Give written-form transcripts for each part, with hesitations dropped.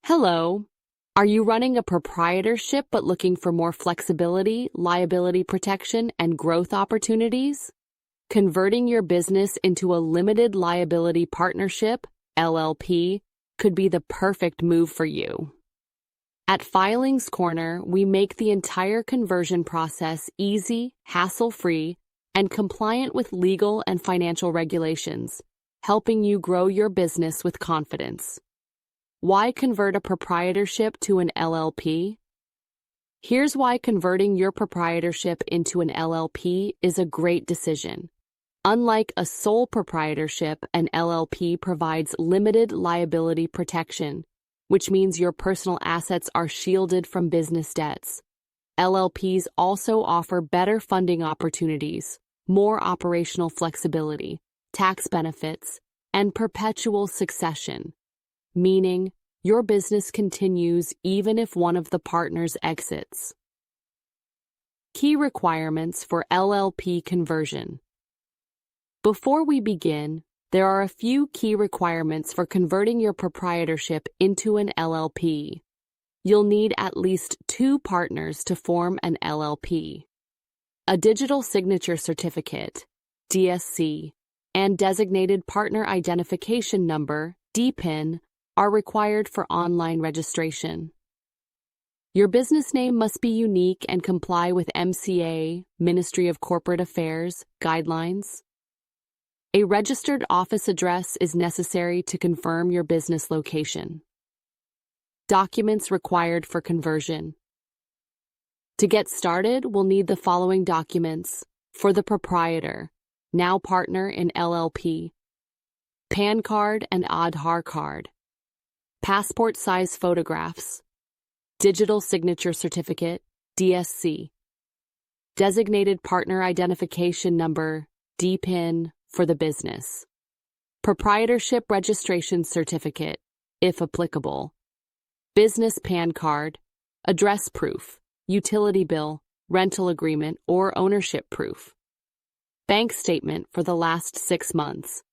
Hello. Are you running a proprietorship but looking for more flexibility, liability protection, and growth opportunities? Converting your business into a limited liability partnership, LLP, could be the perfect move for you. At Filings Corner, we make the entire conversion process easy, hassle-free, and compliant with legal and financial regulations, helping you grow your business with confidence. Why convert a proprietorship to an LLP? Here's why converting your proprietorship into an LLP is a great decision. Unlike a sole proprietorship, an LLP provides limited liability protection, which means your personal assets are shielded from business debts. LLPs also offer better funding opportunities, more operational flexibility, tax benefits, and perpetual succession, meaning your business continues even if one of the partners exits. Key requirements for LLP conversion. Before we begin, there are a few key requirements for converting your proprietorship into an LLP. You'll need at least 2 partners to form an LLP. A digital signature certificate, DSC, and designated partner identification number, DPIN, are required for online registration. Your business name must be unique and comply with MCA, Ministry of Corporate Affairs, guidelines. A registered office address is necessary to confirm your business location. Documents required for conversion. To get started, we'll need the following documents for the proprietor, now partner in LLP: PAN card and Aadhaar card, passport size photographs, digital signature certificate, DSC, designated partner identification number, DPIN, for the business, proprietorship registration certificate, if applicable, business PAN card, address proof, utility bill, rental agreement, or ownership proof, bank statement for the last 6 months,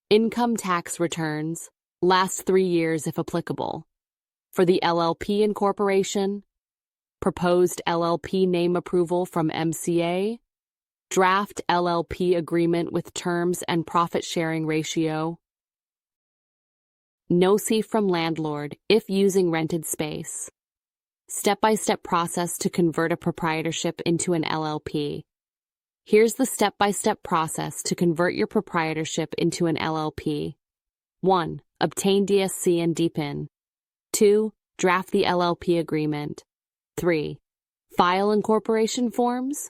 income tax returns, last 3 years if applicable. For the LLP incorporation, proposed LLP name approval from MCA, draft LLP agreement with terms and profit-sharing ratio, NOC from landlord if using rented space. Step-by-step process to convert a proprietorship into an LLP. Here's the step-by-step process to convert your proprietorship into an LLP. 1. Obtain DSC and DPIN. 2. Draft the LLP agreement. 3. File incorporation forms.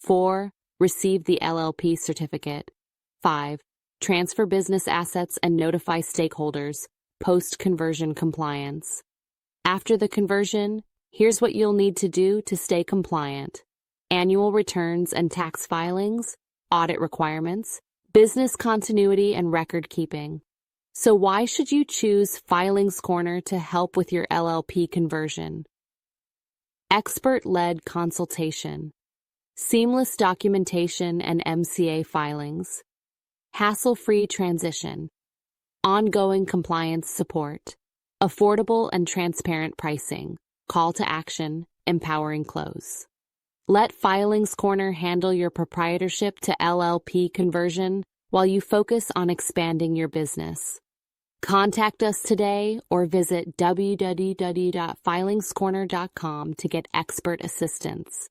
4. Receive the LLP certificate. 5. Transfer business assets and notify stakeholders, post-conversion compliance. After the conversion, here's what you'll need to do to stay compliant: annual returns and tax filings, audit requirements, business continuity and record keeping. So why should you choose Filings Corner to help with your LLP conversion? Expert-led consultation, seamless documentation and MCA filings, hassle-free transition, ongoing compliance support, affordable and transparent pricing, call to action, empowering close. Let Filings Corner handle your proprietorship to LLP conversion while you focus on expanding your business. Contact us today or visit www.filingscorner.com to get expert assistance.